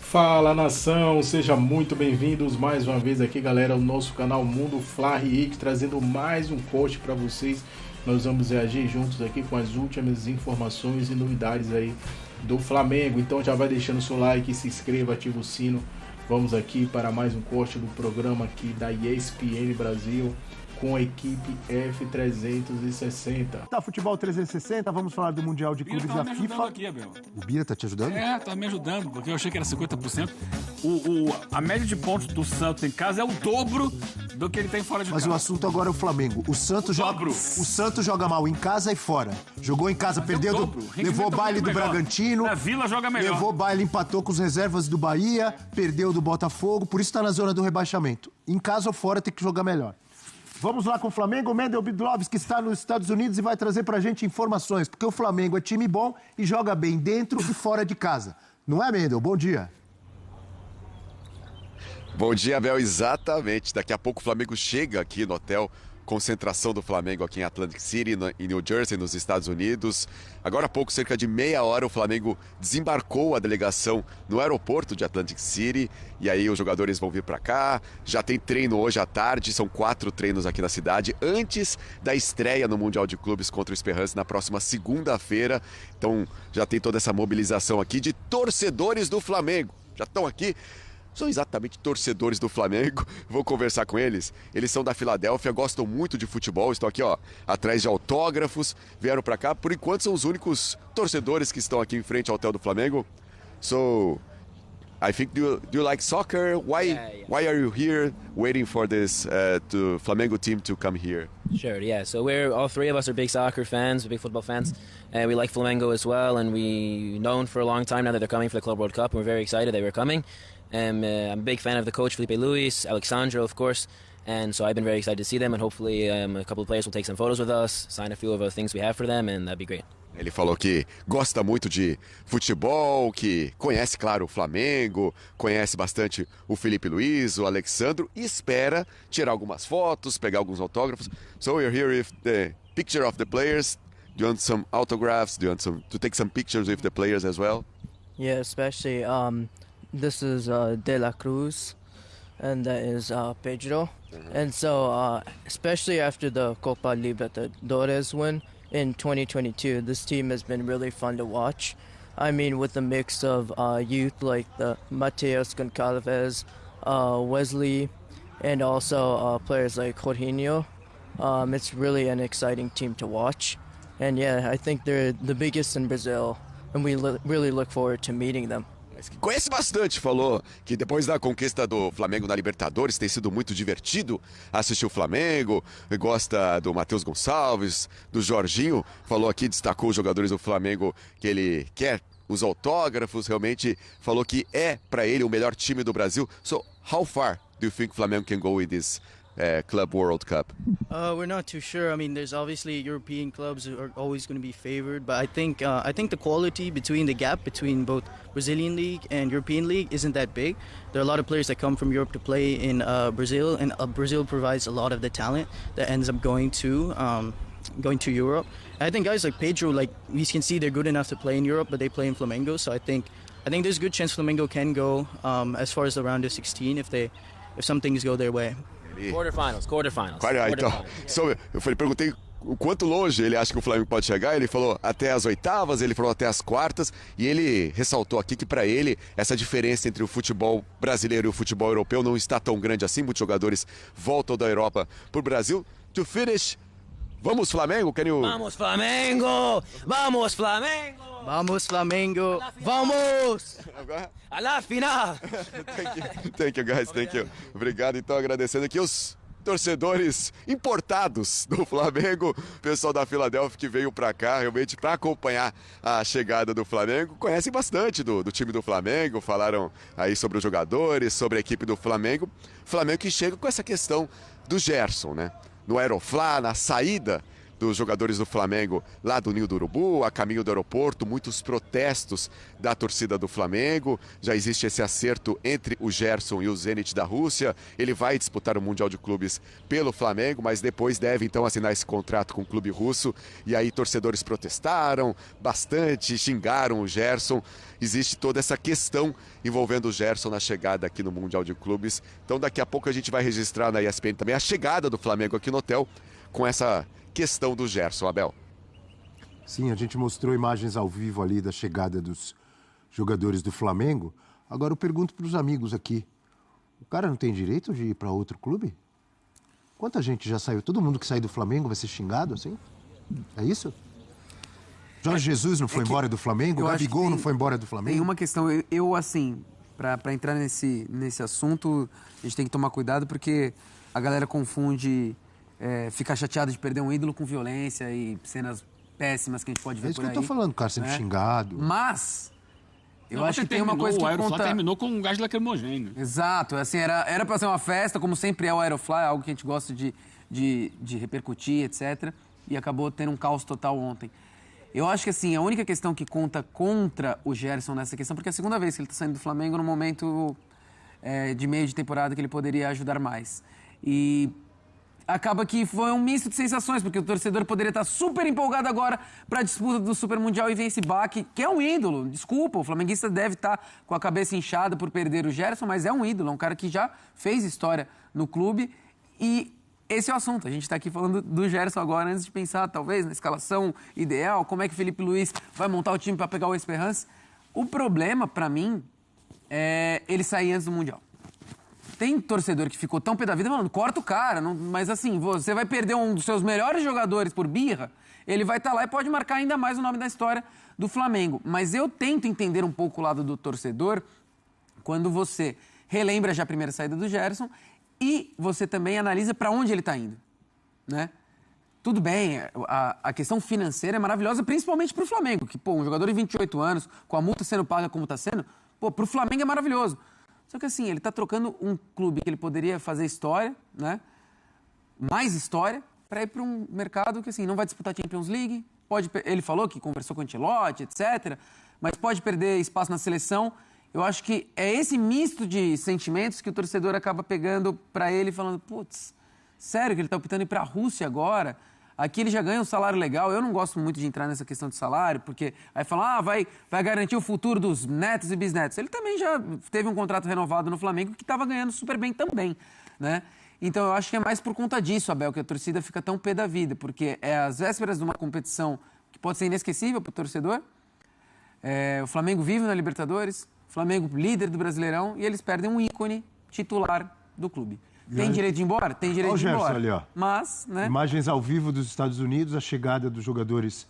Fala nação, sejam muito bem-vindos mais uma vez aqui, galera, ao nosso canal Mundo Fla Rick, trazendo mais um coach para vocês. Nós vamos reagir juntos aqui com as últimas informações e novidades aí do Flamengo. Então já vai deixando o seu like, se inscreva, ativa o sino. Vamos aqui para mais um coach do programa aqui da ESPN Brasil, com a equipe F360. Tá, Futebol 360, vamos falar do Mundial de Clubes da FIFA. Aqui, Abel. O Bira tá te ajudando? Tá me ajudando, porque eu achei que era 50%. A média de pontos do Santos em casa é o dobro do que ele tem fora de Mas casa. o assunto agora é o Flamengo. O Santos joga mal em casa e fora. Jogou em casa, Mas perdeu, é o dobro. O rendimento levou é baile muito do melhor. Bragantino. Na Vila joga melhor. Levou baile, empatou com os reservas do Bahia, perdeu do Botafogo, por isso tá na zona do rebaixamento. Em casa ou fora tem que jogar melhor. Vamos lá com o Flamengo. O Mendel Bidlovski que está nos Estados Unidos e vai trazer pra gente informações, porque o Flamengo é time bom e joga bem dentro e fora de casa. Não é, Mendel? Bom dia. Bom dia, Abel. Exatamente. Daqui a pouco o Flamengo chega aqui no hotel. Concentração do Flamengo aqui em Atlantic City, em New Jersey, nos Estados Unidos. Agora há pouco, cerca de meia hora, o Flamengo desembarcou a delegação no aeroporto de Atlantic City. E aí os jogadores vão vir para cá. Já tem treino hoje à tarde, são 4 treinos aqui na cidade, antes da estreia no Mundial de Clubes contra o Esperance na próxima segunda-feira. Então já tem toda essa mobilização aqui de torcedores do Flamengo. Já estão aqui. São exatamente torcedores do Flamengo, vou conversar com eles. Eles são da Filadélfia, gostam muito de futebol, estão aqui atrás de autógrafos, vieram para cá. Por enquanto são os únicos torcedores que estão aqui em frente ao hotel do Flamengo. So, I think, do you like soccer? Why are you here waiting for this Flamengo team to come here? Sure, yeah. So all three of us are big soccer fans, big football fans. We like Flamengo as well, and we known for a long time now that they're coming for the Club World Cup, and we're very excited they were coming. I'm a big fan of the coach, Felipe Luis, Alexandro, of course, and so I've been very excited to see them, and hopefully a couple of players will take some photos with us, sign a few of the things we have for them, and that'd be great. Ele falou que gosta muito de futebol, que conhece, claro, o Flamengo, conhece bastante o Felipe Luiz, o Alexandro, e espera tirar algumas fotos, pegar alguns autógrafos. So we're here with the picture of the players. Do you want some autographs? Do you want to take some pictures with the players as well? Yeah, especially this is De La Cruz, and that is Pedro. And so, especially after the Copa Libertadores win in 2022, this team has been really fun to watch. I mean, with a mix of youth like the Mateus Goncalves, Wesley, and also players like Jorginho. It's really an exciting team to watch. And yeah, I think they're the biggest in Brazil, and we really look forward to meeting them. Conhece bastante, falou que depois da conquista do Flamengo na Libertadores tem sido muito divertido assistir o Flamengo, gosta do Matheus Gonçalves, do Jorginho, falou aqui, destacou os jogadores do Flamengo que ele quer os autógrafos, realmente falou que é para ele o melhor time do Brasil. So, how far do you think Flamengo can go with this Club World Cup? We're not too sure. I mean, there's obviously European clubs who are always going to be favored, but I think the quality between the gap between both Brazilian League and European League isn't that big. There are a lot of players that come from Europe to play in Brazil, and Brazil provides a lot of the talent that ends up going to Europe. And I think guys like Pedro, like we can see, they're good enough to play in Europe, but they play in Flamengo. So I think there's a good chance Flamengo can go as far as the round of 16 if some things go their way. Quarterfinals. Então, eu perguntei o quanto longe ele acha que o Flamengo pode chegar. Ele falou até as oitavas, ele falou até as quartas, e ele ressaltou aqui que para ele essa diferença entre o futebol brasileiro e o futebol europeu não está tão grande assim. Muitos jogadores voltam da Europa para o Brasil. To finish, vamos Flamengo? Vamos Flamengo! Vamos Flamengo! Vamos Flamengo! Vamos! A la final! Thank you, guys, thank you. Obrigado, então, agradecendo aqui os torcedores importados do Flamengo, pessoal da Filadélfia que veio para cá realmente para acompanhar a chegada do Flamengo. Conhecem bastante do time do Flamengo, falaram aí sobre os jogadores, sobre a equipe do Flamengo. Flamengo que chega com essa questão do Gerson, né? No Aeroflá, na saída dos jogadores do Flamengo lá do Ninho do Urubu, a caminho do aeroporto, muitos protestos da torcida do Flamengo. Já existe esse acerto entre o Gerson e o Zenit da Rússia. Ele vai disputar o Mundial de Clubes pelo Flamengo, mas depois deve então assinar esse contrato com o clube russo. E aí torcedores protestaram bastante, xingaram o Gerson. Existe toda essa questão envolvendo o Gerson na chegada aqui no Mundial de Clubes. Então daqui a pouco a gente vai registrar na ESPN também a chegada do Flamengo aqui no hotel com essa questão do Gerson, Abel. Sim, a gente mostrou imagens ao vivo ali da chegada dos jogadores do Flamengo. Agora eu pergunto para os amigos aqui, o cara não tem direito de ir para outro clube? Quanta gente já saiu? Todo mundo que sair do Flamengo vai ser xingado assim? É isso? Jorge Jesus não foi embora do Flamengo? O Gabigol não foi embora do Flamengo? Tem uma questão, eu assim, para entrar nesse assunto, a gente tem que tomar cuidado porque a galera confunde ficar chateado de perder um ídolo com violência e cenas péssimas que a gente pode ver por aí. É isso que eu tô falando, cara, sendo xingado. Mas eu acho que tem uma coisa que o Aeroflot conta... terminou com um gás lacrimogêneo. Exato, assim, era pra ser uma festa, como sempre é o Aerofly, algo que a gente gosta de repercutir, etc. E acabou tendo um caos total ontem. Eu acho que, assim, a única questão que conta contra o Gerson nessa questão, porque é a segunda vez que ele tá saindo do Flamengo num momento de meio de temporada que ele poderia ajudar mais. E acaba que foi um misto de sensações, porque o torcedor poderia estar super empolgado agora para a disputa do Super Mundial e vem esse baque, que é um ídolo. Desculpa, o flamenguista deve estar com a cabeça inchada por perder o Gerson, mas é um ídolo, é um cara que já fez história no clube e esse é o assunto. A gente está aqui falando do Gerson agora, antes de pensar, talvez, na escalação ideal, como é que o Felipe Luiz vai montar o time para pegar o Esperance. O problema, para mim, é ele sair antes do Mundial. Tem torcedor que ficou tão pé da vida falando, corta o cara, não, mas assim, você vai perder um dos seus melhores jogadores por birra, ele vai estar lá e pode marcar ainda mais o nome da história do Flamengo. Mas eu tento entender um pouco o lado do torcedor quando você relembra já a primeira saída do Gerson e você também analisa para onde ele está indo, né? Tudo bem, a questão financeira é maravilhosa, principalmente para o Flamengo, que, pô, um jogador de 28 anos, com a multa sendo paga como está sendo, pô, para o Flamengo é maravilhoso. Só que assim, ele está trocando um clube que ele poderia fazer história, né? Mais história, para ir para um mercado que assim, não vai disputar Champions League. Ele falou que conversou com o Ancelotti, etc. Mas pode perder espaço na seleção. Eu acho que é esse misto de sentimentos que o torcedor acaba pegando para ele, falando, putz, sério que ele está optando ir para a Rússia agora? Aqui ele já ganha um salário legal. Eu não gosto muito de entrar nessa questão de salário, porque aí falam, vai garantir o futuro dos netos e bisnetos. Ele também já teve um contrato renovado no Flamengo que estava ganhando super bem também, né? Então eu acho que é mais por conta disso, Abel, que a torcida fica tão pé da vida, porque é às vésperas de uma competição que pode ser inesquecível para o torcedor. O Flamengo vive na Libertadores, o Flamengo líder do Brasileirão, e eles perdem um ícone titular do clube. Tem direito de ir embora? Tem direito de ir embora. Ali, ó. Mas, né? Imagens ao vivo dos Estados Unidos, a chegada dos jogadores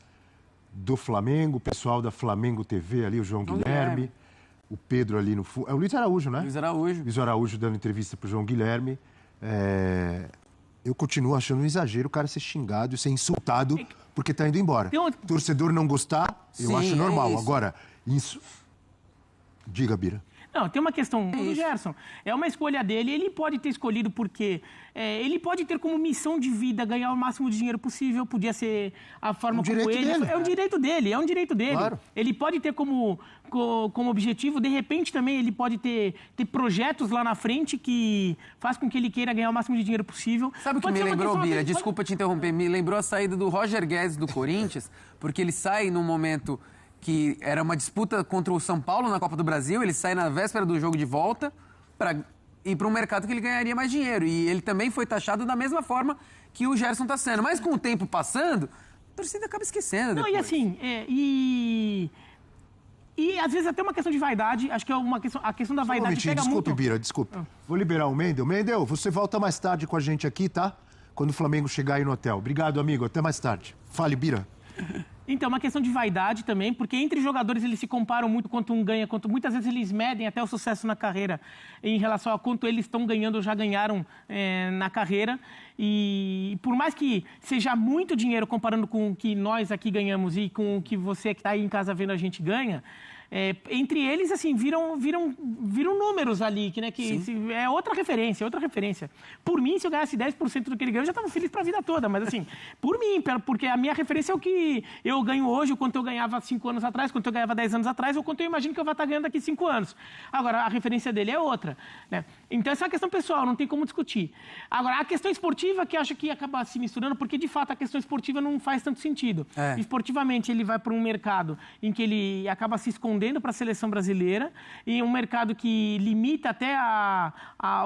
do Flamengo, o pessoal da Flamengo TV ali, o João Guilherme, o Pedro ali no fundo. É o Luiz Araújo, né? Luiz Araújo. Luiz Araújo dando entrevista pro João Guilherme. Eu continuo achando um exagero o cara ser xingado e ser insultado porque tá indo embora. Torcedor não gostar, eu acho normal. Agora, isso... Diga, Bira. Não, tem uma questão do Gerson. É uma escolha dele, ele pode ter escolhido porque ele pode ter como missão de vida ganhar o máximo de dinheiro possível, podia ser a forma como ele... É um direito dele, é um direito dele. Claro. Ele pode ter como objetivo, de repente também ele pode ter projetos lá na frente que faz com que ele queira ganhar o máximo de dinheiro possível. Sabe o que me lembrou, Bira? Desculpa te interromper, me lembrou a saída do Roger Guedes do Corinthians, porque ele sai num momento... que era uma disputa contra o São Paulo na Copa do Brasil, ele sai na véspera do jogo de volta para ir para um mercado que ele ganharia mais dinheiro. E ele também foi taxado da mesma forma que o Gerson está sendo. Mas com o tempo passando, a torcida acaba esquecendo depois. Não, e assim, e às vezes até uma questão de vaidade, acho que é a questão da vaidade pega desculpe, muito... Bira, desculpe. Vou liberar o Mendel. Mendel, você volta mais tarde com a gente aqui, tá? Quando o Flamengo chegar aí no hotel. Obrigado, amigo. Até mais tarde. Fale, Bira. Então, uma questão de vaidade também, porque entre jogadores eles se comparam muito quanto um ganha, quanto muitas vezes eles medem até o sucesso na carreira em relação a quanto eles estão ganhando ou já ganharam na carreira. E por mais que seja muito dinheiro comparando com o que nós aqui ganhamos e com o que você que está aí em casa vendo a gente ganha, entre eles, assim, viram números ali, que é outra referência. Por mim, se eu ganhasse 10% do que ele ganhou, eu já estava feliz para a vida toda, mas assim, por mim, porque a minha referência é o que eu ganho hoje, o quanto eu ganhava 5 anos atrás, quanto eu ganhava 10 anos atrás, ou quanto eu imagino que eu vou estar ganhando daqui 5 anos. Agora, a referência dele é outra, né? Então, essa é uma questão pessoal, não tem como discutir. Agora, a questão esportiva, que eu acho que acaba se misturando, porque, de fato, a questão esportiva não faz tanto sentido. Esportivamente, ele vai para um mercado em que ele acaba se escondendo para a seleção brasileira, e um mercado que limita até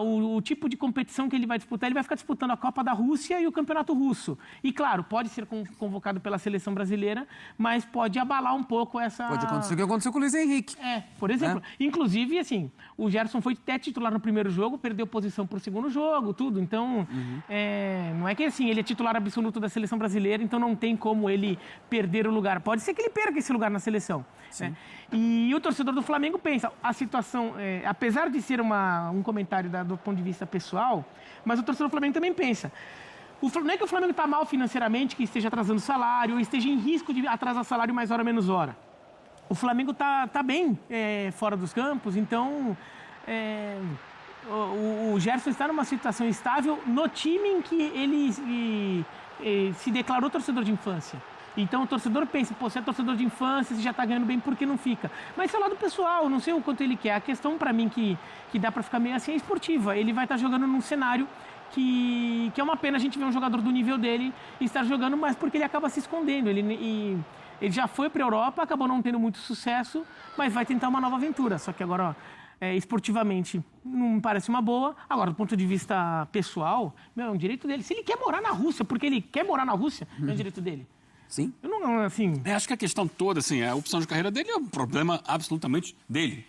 o tipo de competição que ele vai disputar. Ele vai ficar disputando a Copa da Rússia e o Campeonato Russo. E, claro, pode ser convocado pela seleção brasileira, mas pode abalar um pouco essa... Pode acontecer o que aconteceu com o Luiz Henrique. Por exemplo. Inclusive, assim, o Gerson foi até titular no primeiro jogo, perdeu posição para o segundo jogo, tudo. Então, não é que, assim, ele é titular absoluto da seleção brasileira, então não tem como ele perder o lugar. Pode ser que ele perca esse lugar na seleção. Né? E o torcedor do Flamengo pensa, a situação, apesar de ser um comentário do ponto de vista pessoal, mas o torcedor do Flamengo também pensa. Não é que o Flamengo está mal financeiramente, que esteja atrasando salário, ou esteja em risco de atrasar salário mais hora, menos hora. O Flamengo tá bem fora dos campos, então o Gerson está numa situação estável no time em que ele se declarou torcedor de infância. Então o torcedor pensa, você é torcedor de infância, você já está ganhando bem, por que não fica? Mas isso é o lado pessoal, não sei o quanto ele quer. A questão para mim que dá para ficar meio assim é esportiva. Ele vai estar jogando num cenário que é uma pena a gente ver um jogador do nível dele estar jogando, mas porque ele acaba se escondendo. Ele já foi para a Europa, acabou não tendo muito sucesso, mas vai tentar uma nova aventura. Só que agora, esportivamente, não me parece uma boa. Agora, do ponto de vista pessoal, é um direito dele. Se ele quer morar na Rússia, porque ele quer morar na Rússia, é um direito dele. Sim. Eu não, assim... Acho que a questão toda, assim, a opção de carreira dele é um problema absolutamente dele.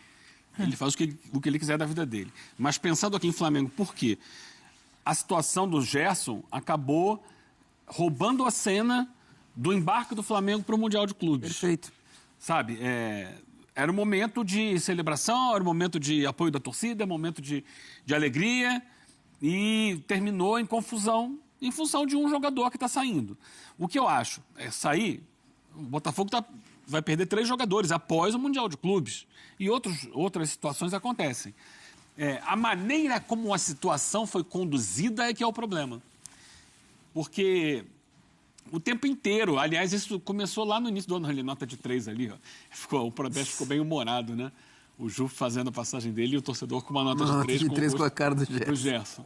Ele faz o que ele quiser da vida dele. Mas pensando aqui em Flamengo, por quê? A situação do Gerson acabou roubando a cena do embarque do Flamengo para o Mundial de Clubes. Perfeito. Sabe, era um momento de celebração, era um momento de apoio da torcida, um momento de alegria, e terminou em confusão em função de um jogador que está saindo. O que eu acho é sair, o Botafogo vai perder 3 jogadores após o Mundial de Clubes. E outras situações acontecem. A maneira como a situação foi conduzida é que é o problema. Porque o tempo inteiro, aliás, isso começou lá no início do ano, ali, nota de 3 ali, ó. O protesto ficou bem humorado, né? O Ju fazendo a passagem dele e o torcedor com uma nota de 3 com a cara do Gerson.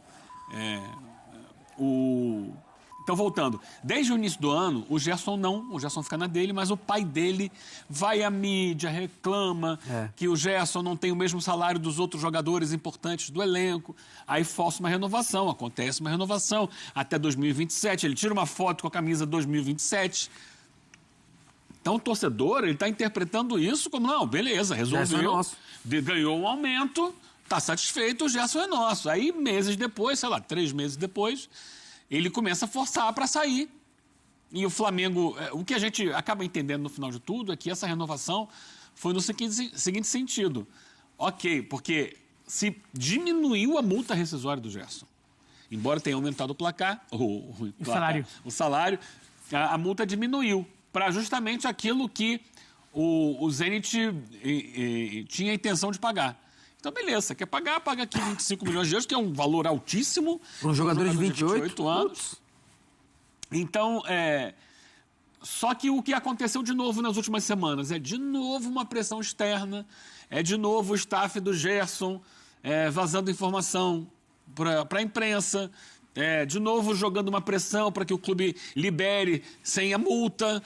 Então, voltando, desde o início do ano, o Gerson fica na dele, mas o pai dele vai à mídia, reclama que o Gerson não tem o mesmo salário dos outros jogadores importantes do elenco, aí força uma renovação, acontece uma renovação até 2027, ele tira uma foto com a camisa 2027. Então, o torcedor, ele está interpretando isso como, não, beleza, resolveu, ganhou um aumento, está satisfeito, o Gerson é nosso. Aí, meses depois, 3 meses depois, ele começa a forçar para sair. E o Flamengo, o que a gente acaba entendendo no final de tudo é que essa renovação foi no seguinte sentido. Ok, porque se diminuiu a multa rescisória do Gerson, embora tenha aumentado o salário, a multa diminuiu para justamente aquilo que o Zenit tinha a intenção de pagar. Então, beleza, quer pagar, paga aqui 25 milhões de euros, que é um valor altíssimo. Para um jogador de 28 anos. Então, só que o que aconteceu de novo nas últimas semanas é de novo uma pressão externa, é de novo o staff do Gerson vazando informação para a imprensa, de novo jogando uma pressão para que o clube libere sem a multa,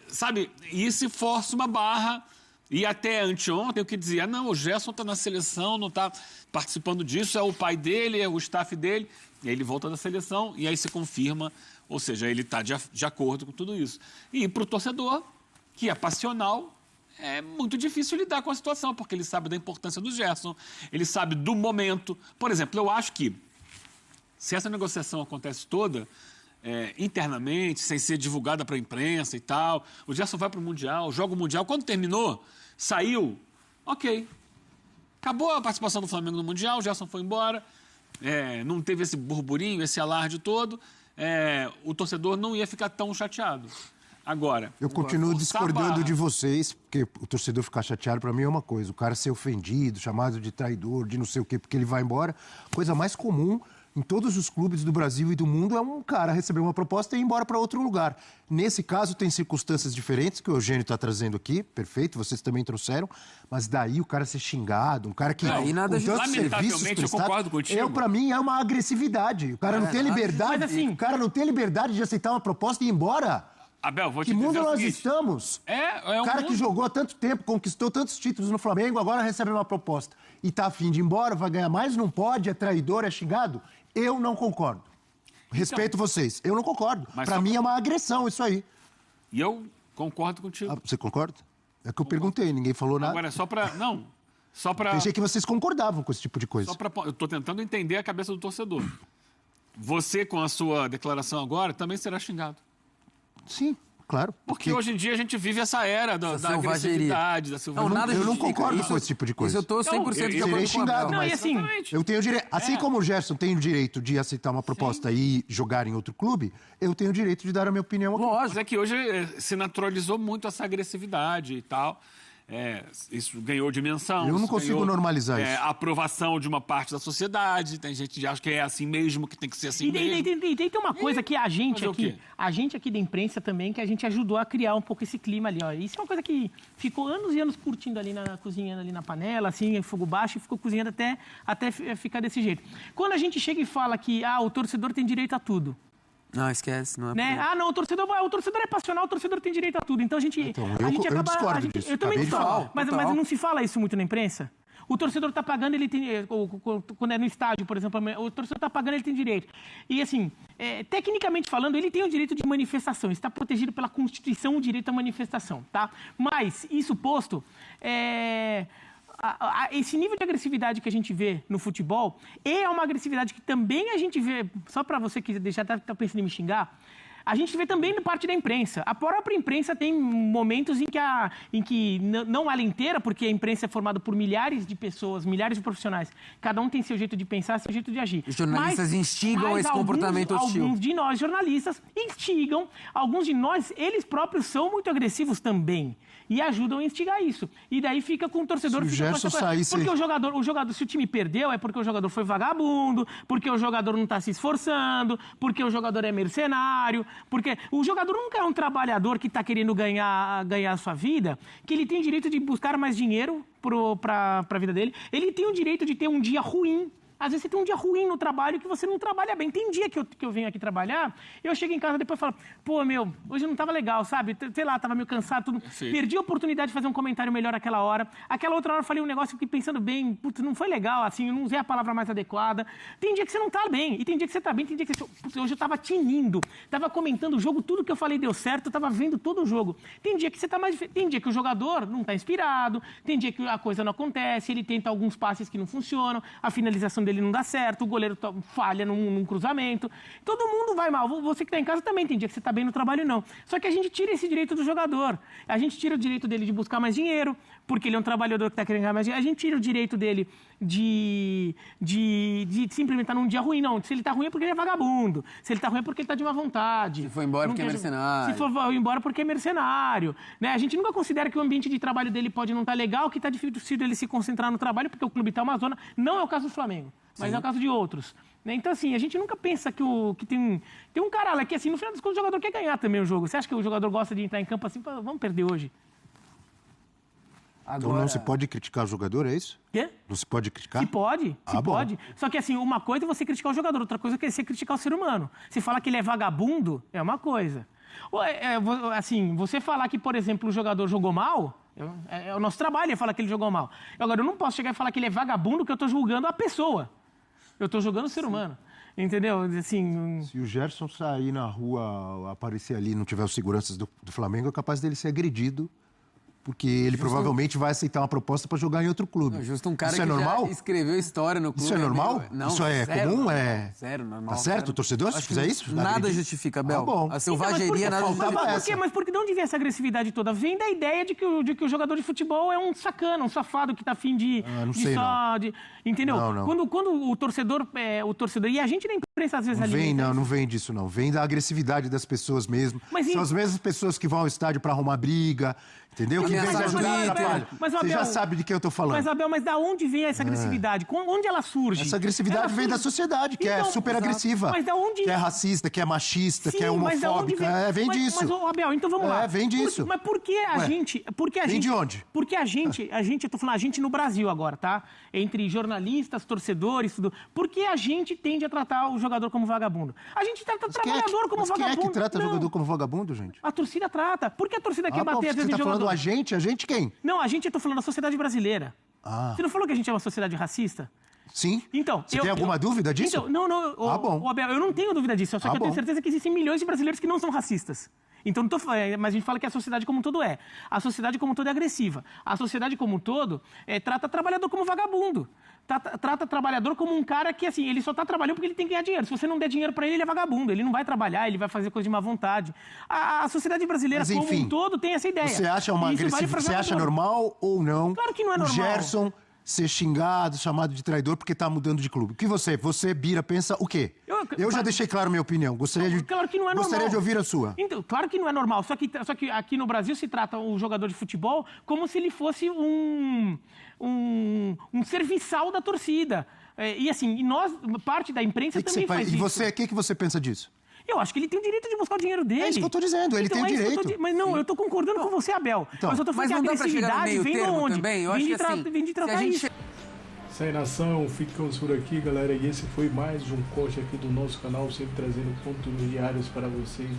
sabe? E se força uma barra. E até anteontem, o que dizia, não, o Gerson está na seleção, não está participando disso, é o pai dele, é o staff dele, e aí ele volta da seleção, e aí se confirma, ou seja, ele está de acordo com tudo isso. E para o torcedor, que é passional, é muito difícil lidar com a situação, porque ele sabe da importância do Gerson, ele sabe do momento. Por exemplo, eu acho que, se essa negociação acontece toda, internamente, sem ser divulgada para a imprensa e tal, o Gerson vai para o Mundial, joga o Mundial, quando terminou, saiu, ok. Acabou a participação do Flamengo no Mundial, o Gerson foi embora, não teve esse burburinho, esse alarde todo, o torcedor não ia ficar tão chateado. Agora, eu continuo discordando barra. de vocês, porque o torcedor ficar chateado pra mim é uma coisa. O cara ser ofendido, chamado de traidor, de não sei o quê, porque ele vai embora. Coisa mais comum em todos os clubes do Brasil e do mundo é um cara receber uma proposta e ir embora para outro lugar. Nesse caso, tem circunstâncias diferentes que o Eugênio está trazendo aqui, perfeito, vocês também trouxeram, mas daí o cara ser xingado, um cara que... Aí nada de... Lamentavelmente, eu concordo contigo. Para mim, é uma agressividade. O cara não tem liberdade, assim, o cara não tem liberdade de aceitar uma proposta e ir embora. Abel, vou te Que dizer mundo o nós seguinte, estamos? É O cara mundo... que jogou há tanto tempo, conquistou tantos títulos no Flamengo, agora recebe uma proposta e tá afim de ir embora, vai ganhar mais, não pode, é traidor, é xingado? Eu não concordo. Respeito vocês. Eu não concordo. Pra mim é uma agressão isso aí. E eu concordo contigo. Ah, você concorda? É que eu perguntei, ninguém falou nada. Agora, só pra... Pensei que vocês concordavam com esse tipo de coisa. Eu tô tentando entender a cabeça do torcedor. Você, com a sua declaração agora, também será xingado. Sim, claro. Porque hoje em dia a gente vive essa era da agressividade, da selvageria. Eu não concordo com esse tipo de coisa. Isso eu tô 100% de acordo com o Abel. Não, e assim... Eu tenho direito, assim como o Gerson tem o direito de aceitar uma proposta e jogar em outro clube, eu tenho o direito de dar a minha opinião aqui. Lógico, é que hoje se naturalizou muito essa agressividade e tal. Isso ganhou dimensão. Eu não consigo normalizar isso. A aprovação de uma parte da sociedade. Tem gente que acha que é assim mesmo, que tem que ser assim mesmo. E tem uma coisa que a gente aqui da imprensa também, que a gente ajudou a criar um pouco esse clima ali, ó. Isso é uma coisa que ficou anos e anos curtindo ali cozinhando ali na panela, assim, em fogo baixo, e ficou cozinhando até ficar desse jeito. Quando a gente chega e fala que o torcedor tem direito a tudo. Não, esquece, não é né? Não, o torcedor é passional, o torcedor tem direito a tudo. Então a gente eu discordo disso. Eu também discordo. Mas não se fala isso muito na imprensa? O torcedor está pagando, ele tem... Quando é no estádio, por exemplo, o torcedor está pagando, ele tem direito. E assim, tecnicamente falando, ele tem o direito de manifestação. Está protegido pela Constituição o direito à manifestação, tá? Mas, isso posto, esse nível de agressividade que a gente vê no futebol é uma agressividade que também a gente vê, só para você que já está pensando em me xingar, a gente vê também na parte da imprensa. A própria imprensa tem momentos em que não ela inteira, porque a imprensa é formada por milhares de pessoas, milhares de profissionais. Cada um tem seu jeito de pensar, seu jeito de agir. Os jornalistas instigam esse comportamento hostil. Alguns de nós, jornalistas, instigam. Alguns de nós, eles próprios são muito agressivos também. E ajudam a instigar isso. E daí fica com o torcedor... Se o Gerson saísse... Porque o jogador, se o time perdeu, é porque o jogador foi vagabundo, porque o jogador não está se esforçando, porque o jogador é mercenário, porque o jogador nunca é um trabalhador que está querendo ganhar a sua vida, que ele tem direito de buscar mais dinheiro para a vida dele. Ele tem o direito de ter um dia ruim. Às vezes você tem um dia ruim no trabalho que você não trabalha bem. Tem dia que eu venho aqui trabalhar, eu chego em casa depois e falo, hoje não estava legal, sabe? Sei lá, estava meio cansado, tudo. Perdi a oportunidade de fazer um comentário melhor aquela hora. Aquela outra hora eu falei um negócio, fiquei pensando bem, putz, não foi legal, assim, eu não usei a palavra mais adequada. Tem dia que você não tá bem, e tem dia que você tá bem, tem dia que você... Putz, hoje eu estava tinindo, estava comentando o jogo, tudo que eu falei deu certo, eu estava vendo todo o jogo. Tem dia que você tá mais... Tem dia que o jogador não tá inspirado, tem dia que a coisa não acontece, ele tenta alguns passes que não funcionam, a finalização dele não dá certo, o goleiro falha num cruzamento. Todo mundo vai mal. Você que está em casa também tem dia que você está bem no trabalho, não. Só que a gente tira esse direito do jogador. A gente tira o direito dele de buscar mais dinheiro, porque ele é um trabalhador que está querendo ganhar mais dinheiro. A gente tira o direito dele de se implementar num dia ruim. Não, se ele está ruim é porque ele é vagabundo. Se ele está ruim é porque ele está de má vontade. Se for embora porque é mercenário. Se for embora porque é mercenário. Né? A gente nunca considera que o ambiente de trabalho dele pode não estar legal, que está difícil ele se concentrar no trabalho, porque o clube está uma zona. Não é o caso do Flamengo. Mas é o caso de outros. Né? Então, assim, a gente nunca pensa que tem um cara lá que, assim, no final das contas, o jogador quer ganhar também o jogo. Você acha que o jogador gosta de entrar em campo assim, vamos perder hoje? Então não se pode criticar o jogador, é isso? Quê? Não se pode criticar? Se pode. Só que, assim, uma coisa é você criticar o jogador, outra coisa é você criticar o ser humano. Se falar que ele é vagabundo, é uma coisa. Assim, você falar que, por exemplo, o jogador jogou mal... É o nosso trabalho é falar que ele jogou mal. Agora, eu não posso chegar e falar que ele é vagabundo, que eu estou julgando a pessoa. Eu estou julgando o ser humano. Entendeu? Assim... Se o Gerson sair na rua, aparecer ali e não tiver os seguranças do Flamengo, é capaz dele ser agredido, porque ele provavelmente vai aceitar uma proposta para jogar em outro clube. Não, justo um cara Isso que normal? já escreveu história no clube. Isso é normal? Não, isso é zero, comum? Zero, normal. Tá certo, o torcedor, se fizer isso? Nada justifica, Bel. Bom. A selvageria nada justifica. Mas por que de onde vem essa agressividade toda? Vem da ideia de que o jogador de futebol é um sacana, um safado que tá afim de... não sei, não. Entendeu? Não. Quando o torcedor... E a gente nem às vezes não vem disso não. Vem da agressividade das pessoas mesmo. São as mesmas pessoas que vão ao estádio pra arrumar briga, entendeu? Que vem ajudar, atrapalha. Você já sabe de quem eu tô falando. Mas, Abel, mas da onde vem essa agressividade? Onde ela surge? Essa agressividade vem da sociedade, que é super agressiva. Mas da onde... Que é racista, que é machista, que é homofóbica. Vem disso. Mas, Abel, então vamos lá. Vem disso. Mas por que a gente... Vem de onde? Porque a gente, eu tô falando a gente no Brasil agora, tá? Entre jornalistas, torcedores, tudo. Por que a gente tende a tratar o jogador como vagabundo? A gente trata o trabalhador como vagabundo. Quem é que trata o jogador como vagabundo, gente? A torcida trata. Por que a torcida quer bater às vezes em jogador? Você tá falando a gente? A gente quem? Não, eu tô falando da sociedade brasileira. Você não falou que a gente é uma sociedade racista? Sim. Então, você tem alguma dúvida disso? Então, não. Bom. Abel, eu não tenho dúvida disso. Só que eu tenho certeza que existem milhões de brasileiros que não são racistas. Então, mas a gente fala que a sociedade como um todo é. A sociedade como um todo é agressiva. A sociedade como um todo trata trabalhador como vagabundo. Trata trabalhador como um cara que, assim, ele só tá trabalhando porque ele tem que ganhar dinheiro. Se você não der dinheiro para ele, ele é vagabundo. Ele não vai trabalhar, ele vai fazer coisa de má vontade. A sociedade brasileira mas, enfim, como um todo tem essa ideia. Você acha você acha normal ou não? Claro que não é normal. O Gerson ser xingado, chamado de traidor porque tá mudando de clube. O que você, Bira, pensa o quê? Eu já deixei claro a minha opinião. Claro que não é normal. Gostaria de ouvir a sua. Então, claro que não é normal. Só que aqui no Brasil se trata o jogador de futebol como se ele fosse um serviçal da torcida. E assim, nós, parte da imprensa também faz isso. E você, o que você pensa disso? Eu acho que ele tem o direito de buscar o dinheiro dele. É isso que eu tô dizendo, ele tem o direito. Mas não, eu tô concordando com você, Abel. Então, mas eu tô falando que a agressividade vem de onde? Também? Eu acho que assim, vem de tratar isso. Isso aí, nação, ficamos por aqui, galera, e esse foi mais um corte aqui do nosso canal, sempre trazendo conteúdos diários para vocês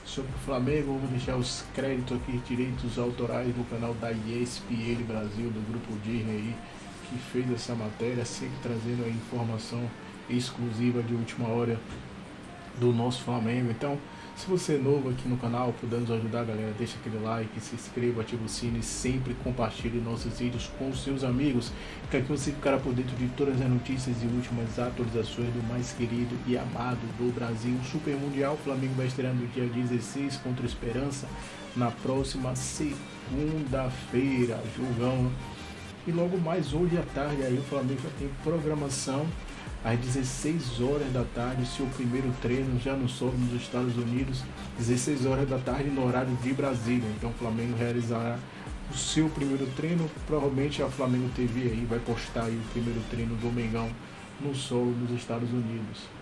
sobre o Flamengo. Vamos deixar os créditos aqui, direitos autorais do canal da ESPN Brasil, do Grupo Disney aí, que fez essa matéria, sempre trazendo a informação exclusiva de última hora do nosso Flamengo. Então, se você é novo aqui no canal, puder nos ajudar, galera, deixa aquele like, se inscreva, ativa o sino e sempre compartilhe nossos vídeos com os seus amigos, que aqui você ficará por dentro de todas as notícias e últimas atualizações do mais querido e amado do Brasil. O Super Mundial, o Flamengo vai estrear no dia 16 contra o Esperança, na próxima segunda-feira, jogão. E logo mais hoje à tarde aí o Flamengo já tem programação às 16 horas da tarde, seu primeiro treino já no solo nos Estados Unidos, 16 horas da tarde no horário de Brasília. Então o Flamengo realizará o seu primeiro treino, provavelmente a Flamengo TV aí vai postar aí o primeiro treino do Mengão no solo nos Estados Unidos.